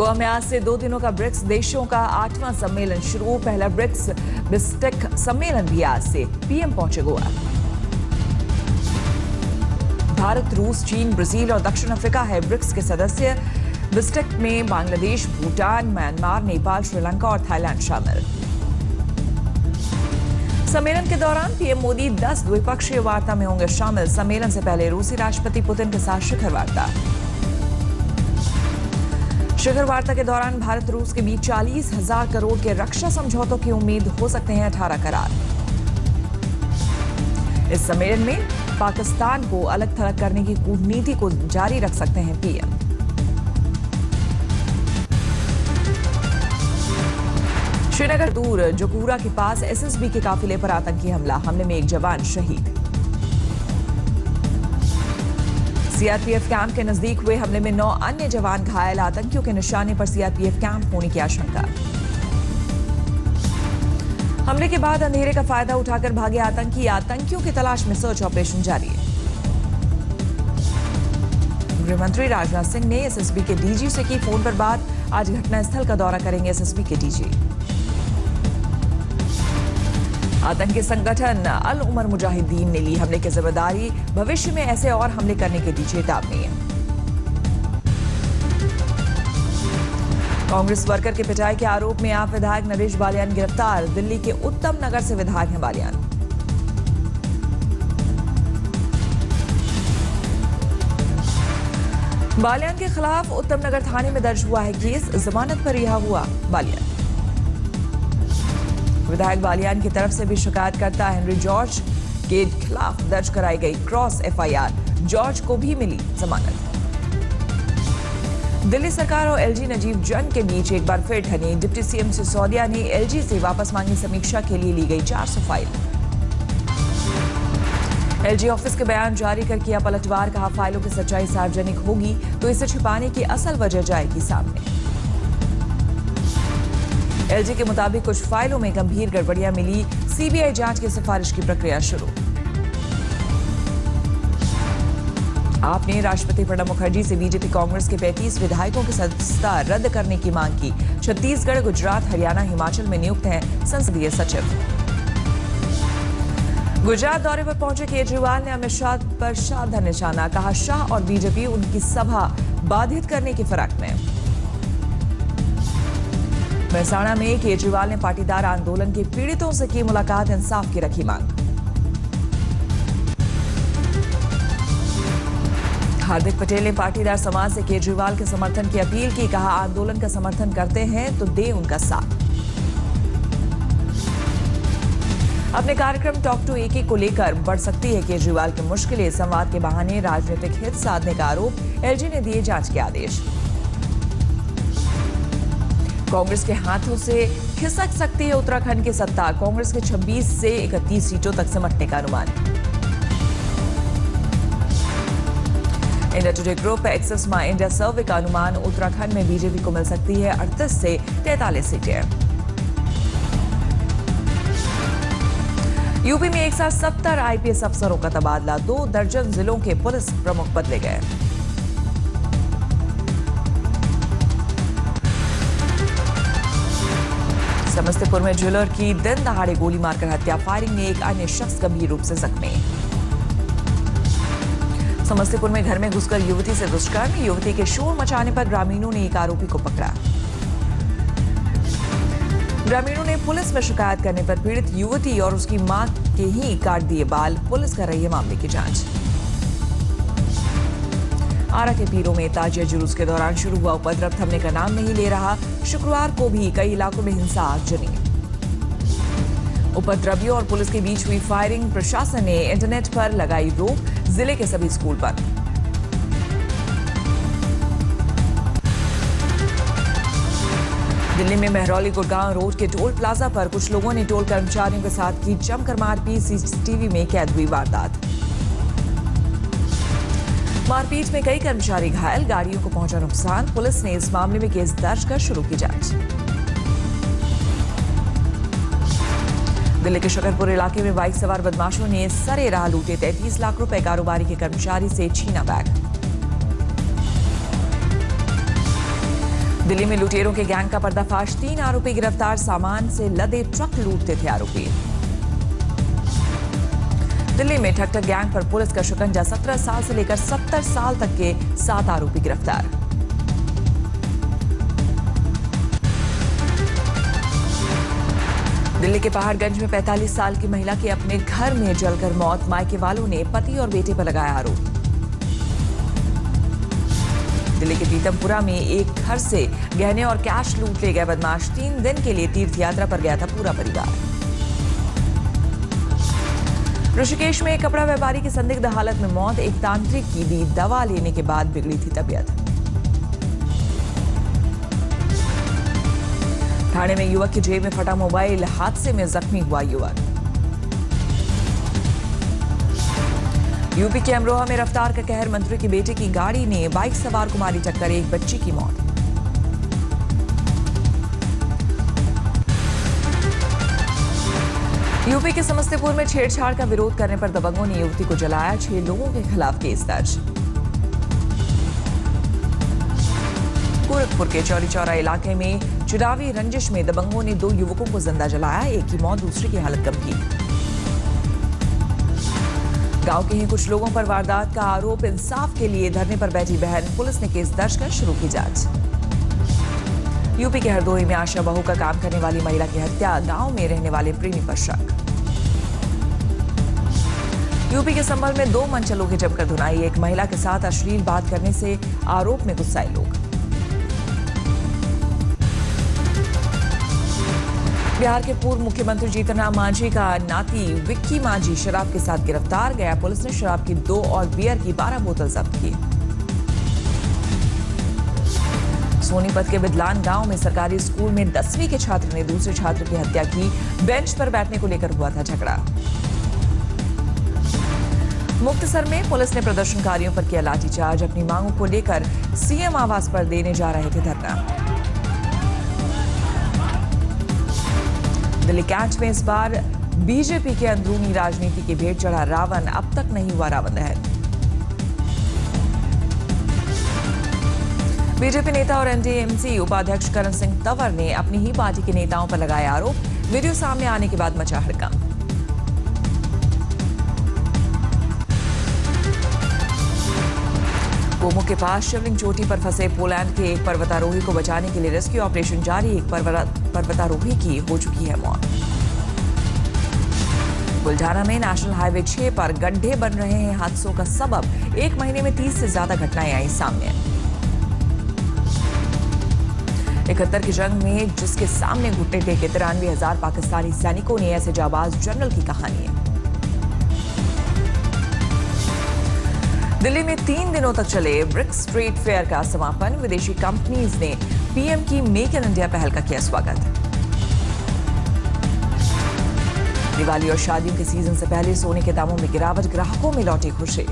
गोवा में आज से 2 दिनों का ब्रिक्स देशों का 8वां सम्मेलन शुरू। पहला ब्रिक्स बिस्टेक सम्मेलन भी आज से। पीएम पहुंचे गोवा। भारत, रूस, चीन, ब्राजील और दक्षिण अफ्रीका है ब्रिक्स के सदस्य। बिस्टेक में बांग्लादेश, भूटान, म्यांमार, नेपाल, श्रीलंका और थाईलैंड शामिल। सम्मेलन के दौरान पीएम मोदी 10 द्विपक्षीय वार्ता में होंगे शामिल। सम्मेलन से पहले रूसी राष्ट्रपति पुतिन के साथ शिखर वार्ता। शिखर वार्ता के दौरान भारत रूस के बीच 40,000 करोड़ के रक्षा समझौतों की उम्मीद हो सकते हैं 18 करार। इस सम्मेलन में पाकिस्तान को अलग थलग करने की कूटनीति को जारी रख सकते हैं पीएम। श्रीनगर दूर जोकूरा के पास एसएसबी के काफिले पर आतंकी हमले में एक जवान शहीद। सीआरपीएफ कैंप के नजदीक हुए हमले में 9 अन्य जवान घायल। आतंकियों के निशाने पर सीआरपीएफ कैंप होने की आशंका। हमले के बाद अंधेरे का फायदा उठाकर भागे आतंकियों की तलाश में सर्च ऑपरेशन जारी है। गृहमंत्री राजनाथ सिंह ने एसएसबी के डीजी से की फोन पर बात। आज घटनास्थल का दौरा करेंगे एसएसबी के डीजी। आतंकी संगठन अल उमर मुजाहिदीन ने ली हमले की जिम्मेदारी। भविष्य में ऐसे और हमले करने की दी चेतावनी। कांग्रेस वर्कर के पिटाई के आरोप में आप विधायक नरेश बालियान गिरफ्तार। दिल्ली के उत्तम नगर से विधायक हैं बालियान। बालियान के खिलाफ उत्तम नगर थाने में दर्ज हुआ है केस। जमानत पर रिहा हुआ बालियान। विधायक बालियान की तरफ से भी शिकायतकर्ता हेनरी जॉर्ज के खिलाफ दर्ज कराई गई क्रॉस एफआईआर। जॉर्ज को भी मिली जमानत। दिल्ली सरकार और एलजी नजीब जंग के बीच एक बार फिर ठनी। डिप्टी सीएम सिसोदिया ने एलजी से वापस मांगी समीक्षा के लिए ली गई 400 फाइल। एलजी ऑफिस के बयान जारी कर किया पलटवार। कहा फाइलों की सच्चाई सार्वजनिक होगी तो इसे छिपाने की असल वजह जाएगी सामने। एलजी के मुताबिक कुछ फाइलों में गंभीर गड़बड़ियां मिली। सीबीआई जांच की सिफारिश की प्रक्रिया शुरू। आपने राष्ट्रपति प्रणब मुखर्जी से बीजेपी कांग्रेस के 35 विधायकों की सदस्यता रद्द करने की मांग की। छत्तीसगढ़, गुजरात, हरियाणा, हिमाचल में नियुक्त हैं संसदीय सचिव। गुजरात दौरे पर पहुंचे केजरीवाल ने अमित शाह पर साधा निशाना। कहा शाह और बीजेपी उनकी सभा बाधित करने की फिराक में। मेहसाणा में केजरीवाल ने पाटीदार आंदोलन के पीड़ितों से की मुलाकात। इंसाफ की रखी मांग। हार्दिक पटेल ने पाटीदार समाज से केजरीवाल के समर्थन की अपील की। कहा आंदोलन का समर्थन करते हैं तो दे उनका साथ। अपने कार्यक्रम टॉक टू एके को लेकर बढ़ सकती है केजरीवाल की मुश्किलें। संवाद के बहाने राजनीतिक हित साधने का आरोप। एलजी ने दिए जांच के आदेश। कांग्रेस के हाथों से खिसक सकती है उत्तराखंड की सत्ता। कांग्रेस के 26 से 31 सीटों तक सिमटने का अनुमान। इंडिया टुडे ग्रुप एक्सिस माई इंडिया सर्वे का अनुमान उत्तराखंड में बीजेपी को मिल सकती है 38 से 43 सीटें। यूपी में एक साथ 70 आईपीएस अफसरों का तबादला। 2 दर्जन जिलों के पुलिस प्रमुख बदले गए। समस्तीपुर में ज्वेलर की दिन दहाड़े गोली मारकर हत्या। फायरिंग में एक अन्य शख्स गंभीर रूप से जख्मी। समस्तीपुर में घर में घुसकर युवती से दुष्कर्म। युवती के शोर मचाने पर ग्रामीणों ने एक आरोपी को पकड़ा। ग्रामीणों ने पुलिस में शिकायत करने पर पीड़ित युवती और उसकी मां के ही काट दिए बाल। पुलिस कर रही है मामले की जांच। आरा के पीरों में ताजिया जुलूस के दौरान शुरू हुआ उपद्रव थमने का नाम नहीं ले रहा। शुक्रवार को भी कई इलाकों में हिंसा आगजनी। उपद्रवियों और पुलिस के बीच हुई फायरिंग। प्रशासन ने इंटरनेट पर लगाई रोक। जिले के सभी स्कूल बंद। दिल्ली में मेहरौली गुड़गांव रोड के टोल प्लाजा पर कुछ लोगों ने टोल कर्मचारियों के साथ की जमकर मारपीट। सीसीटीवी में कैद हुई वारदात। मारपीट में कई कर्मचारी घायल। गाड़ियों को पहुंचा नुकसान। पुलिस ने इस मामले में केस दर्ज कर शुरू की जांच। दिल्ली के शकरपुर इलाके में बाइक सवार बदमाशों ने सरे राह लूटे। 33 लाख रुपए कारोबारी के कर्मचारी से छीना बैग। दिल्ली में लुटेरों के गैंग का पर्दाफाश, 3 आरोपी गिरफ्तार, सामान से लदे ट्रक लूटते थे आरोपी। दिल्ली में ठक ठक गैंग पर पुलिस का शिकंजा, 17 साल से लेकर 70 साल तक के 7 आरोपी गिरफ्तार। दिल्ली के पहाड़गंज में 45 साल की महिला की अपने घर में जलकर मौत, मायके वालों ने पति और बेटे पर लगाया आरोप। दिल्ली के पीतमपुरा में एक घर से गहने और कैश लूट ले गए बदमाश, 3 दिन के लिए तीर्थ यात्रा पर गया था पूरा परिवार। ऋषिकेश में एक कपड़ा व्यापारी की संदिग्ध हालत में मौत, एक तांत्रिक की दी दवा लेने के बाद बिगड़ी थी तबीयत। ठाणे में युवक की जेब में फटा मोबाइल, हादसे में जख्मी हुआ युवक। यूपी के अमरोहा में रफ्तार का कहर, मंत्री की बेटे की गाड़ी ने बाइक सवार को मारी टक्कर, एक बच्ची की मौत। यूपी के समस्तीपुर में छेड़छाड़ का विरोध करने पर दबंगों ने युवती को जलाया, 6 लोगों के खिलाफ केस दर्ज। गोरखपुर के चौरी चौरा इलाके में चुनावी रंजिश में दबंगों ने 2 युवकों को जिंदा जलाया, एक की मौत, दूसरे की हालत गंभीर। गांव के ही कुछ लोगों पर वारदात का आरोप, इंसाफ के लिए धरने पर बैठी बहन, पुलिस ने केस दर्ज कर शुरू की जांच। यूपी के हरदोई में आशा बहू का काम करने वाली महिला की हत्या, गांव में रहने वाले प्रेमी पर शक। यूपी के संभल में 2 मनचलों की जमकर धुनाई, एक महिला के साथ अश्लील बात करने से आरोप में गुस्साए लोग। बिहार के पूर्व मुख्यमंत्री जीतन राम मांझी का नाती विक्की मांझी शराब के साथ गिरफ्तार, गया पुलिस ने शराब की 2 और बियर की 12 बोतल जब्त की। सोनीपत के बिदलान गांव में सरकारी स्कूल में 10वीं के छात्र ने दूसरे छात्र की हत्या की, बेंच पर बैठने को लेकर हुआ था झगड़ा। मुक्तसर में पुलिस ने प्रदर्शनकारियों पर किया लाठीचार्ज, अपनी मांगों को लेकर सीएम आवास पर देने जा रहे थे धरना। दिल्ली कैंट में इस बार बीजेपी के अंदरूनी राजनीति की भेंट चढ़ा रावण, अब तक नहीं हुआ रावण दहन। बीजेपी नेता और एनडीएमसी उपाध्यक्ष करण सिंह तंवर ने अपनी ही पार्टी के नेताओं पर लगाया आरोप, वीडियो सामने आने के बाद मचा हड़कंप। गोमू के पास शिवलिंग चोटी पर फंसे पोलैंड के एक पर्वतारोही को बचाने के लिए रेस्क्यू ऑपरेशन जारी, एक पर्वतारोही की हो चुकी है मौत। बुल्ढाना में नेशनल हाईवे 6 पर गड्ढे बन रहे हैं हादसों का सबब, 1 महीने में 30 से ज्यादा घटनाएं आई सामने। 71 की जंग में जिसके सामने घुटने टेके 93,000 पाकिस्तानी सैनिकों ने, ऐसे जाबाज जनरल की कहानी है। दिल्ली में 3 दिनों तक चले ब्रिक्स ट्रेड फेयर का समापन, विदेशी कंपनीज ने पीएम की मेक इन इंडिया पहल का किया स्वागत। दिवाली और शादियों के सीजन से पहले सोने के दामों में गिरावट, ग्राहकों में लौटी खुशी।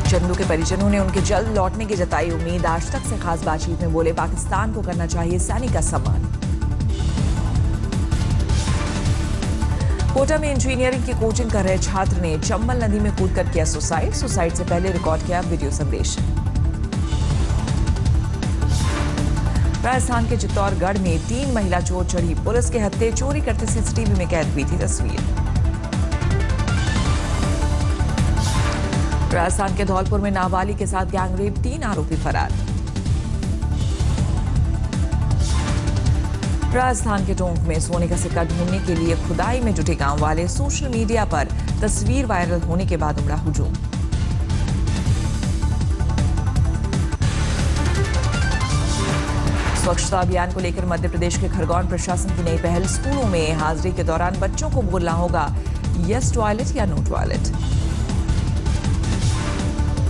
चंदू के परिजनों ने उनके जल्द लौटने की जताई उम्मीद, आज तक से खास बातचीत में बोले पाकिस्तान को करना चाहिए सैनिक का सम्मान। कोटा में इंजीनियरिंग की कोचिंग कर रहे छात्र ने चंबल नदी में कूदकर किया सुसाइड, सुसाइड से पहले रिकॉर्ड किया वीडियो संदेश। राजस्थान के चित्तौड़गढ़ में 3 महिला चोर चढ़ी, पुलिस के हत्थे, चोरी करते सीसीटीवी में कैद हुई थी तस्वीर। राजस्थान के धौलपुर में नाबालिग के साथ गैंगरेप, 3 आरोपी फरार। राजस्थान के टोंक में सोने का सिक्का ढूंढने के लिए खुदाई में जुटे गांव वाले, सोशल मीडिया पर तस्वीर वायरल होने के बाद उमड़ा हुजूम। स्वच्छता अभियान को लेकर मध्य प्रदेश के खरगोन प्रशासन की नई पहल, स्कूलों में हाजिरी के दौरान बच्चों को बोलना होगा यस टॉयलेट या नो टॉयलेट।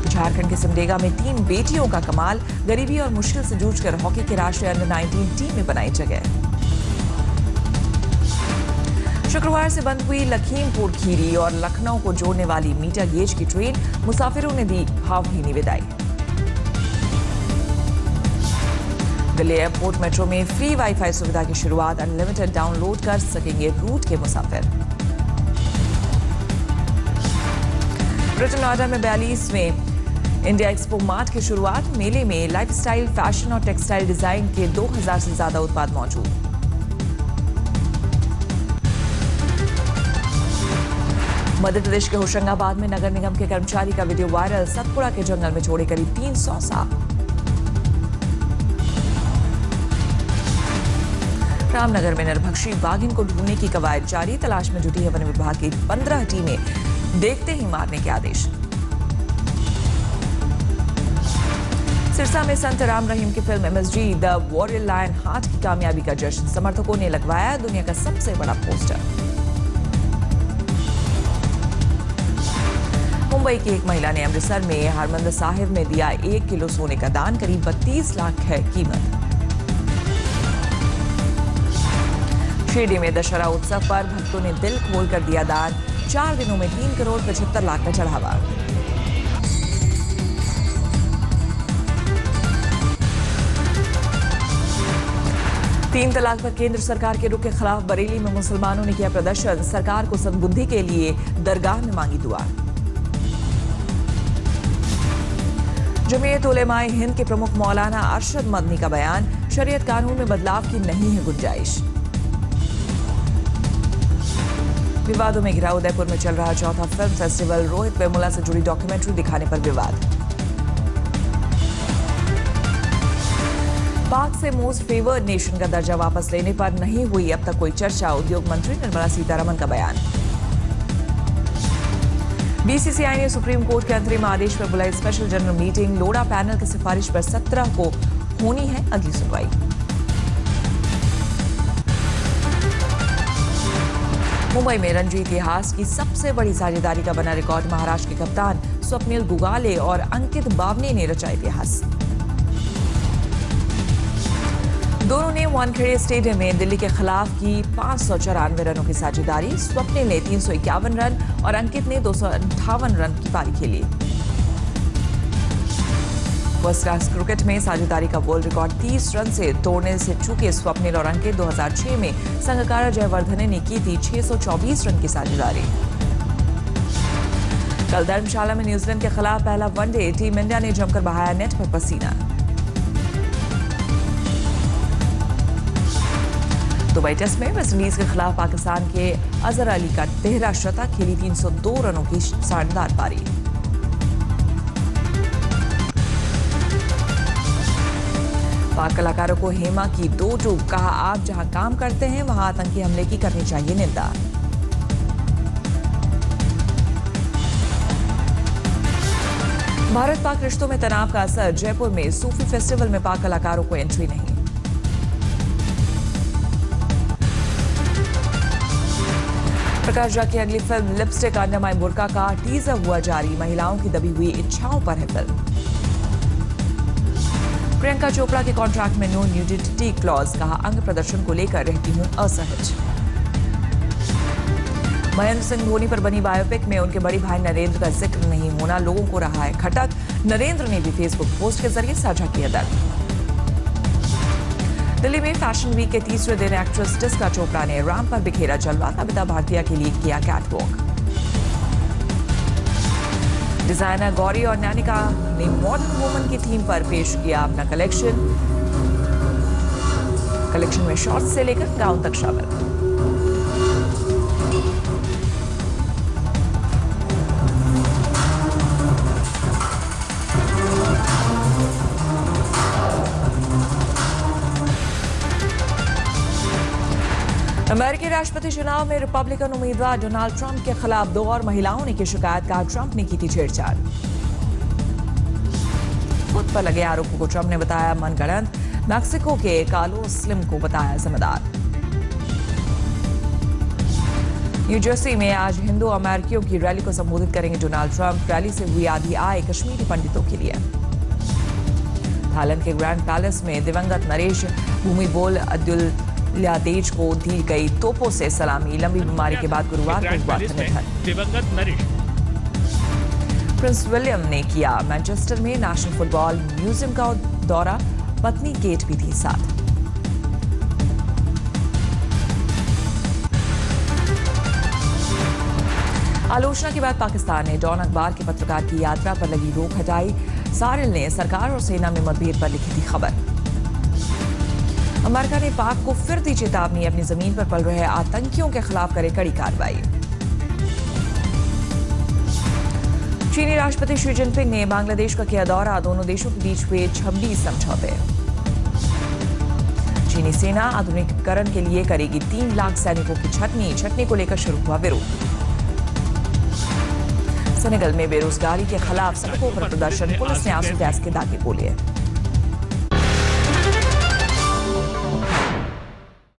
झारखंड के सिमडेगा में 3 बेटियों का कमाल, गरीबी और मुश्किल से जूझकर हॉकी के राष्ट्रीय अंडर 19 टीम में बनाई जगह। शुक्रवार से बंद हुई लखीमपुर खीरी और लखनऊ को जोड़ने वाली मीटर गेज की ट्रेन, मुसाफिरों ने दी भावभीनी विदाई। दिल्ली एयरपोर्ट मेट्रो में फ्री वाईफाई सुविधा की शुरुआत, अनलिमिटेड डाउनलोड कर सकेंगे रूट के मुसाफिर। ग्रेटर नोएडा में 42वें इंडिया एक्सपो मार्ट की शुरुआत। मेले में लाइफस्टाइल, फैशन और टेक्सटाइल डिजाइन के 2000 से ज्यादा उत्पाद मौजूद। मध्य प्रदेश के होशंगाबाद में नगर निगम के कर्मचारी का वीडियो वायरल। सतपुड़ा के जंगल में छोड़े करीब 300 सांप। रामनगर में नरभक्षी बाघिन को ढूंढने की कवायद जारी। तलाश में जुटी है वन विभाग की 15 टीमें। देखते ही मारने के आदेश। सिरसा में संत राम रहीम की film MSG the warrior lionheart की कामयाबी का जश्न। समर्थकों ने लगवाया दुनिया का सबसे बड़ा पोस्टर। मुंबई की एक महिला ने अमृतसर में हरमंदिर साहिब में दिया 1 किलो सोने का दान। करीब 32 लाख है कीमत। शिरडी में दशहरा उत्सव पर भक्तों ने दिल खोलकर दिया दान। 4 दिनों में 3 करोड़ 75 लाख का चढ़ावा। तीन तलाक पर केंद्र सरकार के रुख के खिलाफ बरेली में मुसलमानों ने किया प्रदर्शन। सरकार को सद्बुद्धि के लिए दरगाह में मांगी दुआ। जमीयत उलेमाए हिंद के प्रमुख मौलाना अरशद मदनी का बयान। शरीयत कानून में बदलाव की नहीं है गुंजाइश। विवादों में घिरा उदयपुर में चल रहा चौथा फिल्म फेस्टिवल। रोहित वेमुला से जुड़ी डॉक्यूमेंट्री दिखाने पर विवाद। पाक से मोस्ट फेवर्ड नेशन का दर्जा वापस लेने पर नहीं हुई अब तक कोई चर्चा। उद्योग मंत्री निर्मला सीतारमण का बयान। बीसीसीआई ने सुप्रीम कोर्ट के अंतरिम आदेश पर बुलाई special general meeting. Lodha panel की सिफारिश पर 17 को होनी है अगली सुनवाई। मुंबई में रणजी इतिहास की सबसे बड़ी साझेदारी का बना रिकॉर्ड। महाराष्ट्र के कप्तान स्वप्निल गुगाले और अंकित बावने ने रचा इतिहास। दोनों ने वानखेड़े स्टेडियम में दिल्ली के खिलाफ की 594 रनों की साझेदारी। स्वप्निल ने 351 रन और अंकित ने 258 रन की पारी खेली। फर्स्ट क्लास क्रिकेट में साझेदारी का वर्ल्ड रिकॉर्ड 30 रन से तोड़ने से चूके स्वप्निल और अंकित 2006 में संगकारा जयवर्धने ने की थी 624 रन की साझेदारी। कल धर्मशाला में न्यूजीलैंड के खिलाफ पहला वनडे। टीम इंडिया ने जमकर बहाया नेट पर पसीना। दुबई टेस्ट में वेस्टइंडीज के खिलाफ पाकिस्तान के अजहर अली का 13 शतक। खेली 302 रनों की शानदार पारी। पाक कलाकारों को हेमा की 2 टूक। कहा आप जहां काम करते हैं वहां आतंकी हमले की करनी चाहिए निंदा। भारत पाक रिश्तों में तनाव का असर। जयपुर में सूफी फेस्टिवल में पाक कलाकारों को एंट्री नहीं। प्रकाश झा की अगली फिल्म लिपस्टिक अंडर माय बुर्का का टीजर हुआ जारी। महिलाओं की दबी हुई इच्छाओं पर है फिल्म। प्रियंका चोपड़ा के कॉन्ट्रैक्ट में नो न्यूडिटी क्लॉज। कहा अंग प्रदर्शन को लेकर रहती हूं असहज। महेंद्र सिंह धोनी पर बनी बायोपिक में उनके बड़े भाई नरेंद्र का जिक्र नहीं होना लोगों को रहा है खटक। नरेंद्र ने भी फेसबुक पोस्ट के जरिए साझा किया दर्द। दिल्ली में फैशन वीक के तीसरे दिन एक्ट्रेस टिस्का चोपड़ा ने रैंप पर बिखेरा जलवा। कविता भारतीय के लिए किया कैटवॉक। डिजाइनर गौरी और नैनिका ने मॉडर्न वुमन की थीम पर पेश किया अपना कलेक्शन। कलेक्शन में शॉर्ट्स से लेकर गाउन तक शामिल। अमेरिकी राष्ट्रपति चुनाव में रिपब्लिकन उम्मीदवार डोनाल्ड ट्रंप के खिलाफ 2 और महिलाओं ने की शिकायत। कहा ट्रंप ने की थी छेड़छाड़। खुद पर लगे आरोपों को ट्रंप ने बताया मनगढ़ंत। मैक्सिको के कार्लोस स्लिम को बताया जिम्मेदार। न्यू जर्सी में आज हिंदू अमेरिकियों की रैली को संबोधित करेंगे डोनाल्ड ट्रंप। रैली से हुई आधी आय कश्मीरी पंडितों के लिए। थाईलैंड के ग्रैंड पैलेस में दिवंगत नरेश भूमिबोल अब्दुल्लादेज को दी गई तोपों से सलामी। लंबी बीमारी के बाद गुरुवार को हुआ था निधन। दिवंगत नरेश प्रिंस विलियम ने किया मैनचेस्टर में नेशनल फुटबॉल म्यूजियम का दौरा। पत्नी केट भी थी साथ। आलोचना के बाद पाकिस्तान ने डॉन अखबार के पत्रकार की यात्रा पर लगी रोक हटाई। सारिल ने सरकार और सेना में मतभेद पर लिखी थी खबर। अमेरिका ने पाक को फिर दी चेतावनी, अपनी जमीन पर पल रहे आतंकियों के खिलाफ करे कड़ी कार्रवाई। चीनी राष्ट्रपति शी जिनपिंग ने बांग्लादेश का किया दौरा, दोनों देशों के बीच हुए 26 समझौते। चीनी सेना आधुनिकीकरण के लिए करेगी 3 लाख सैनिकों की छटनी को लेकर शुरू हुआ विरोध। सेनेगल में बेरोजगारी के खिलाफ सड़कों पर प्रदर्शन, पुलिस ने आंसू गैस के दागे बोले।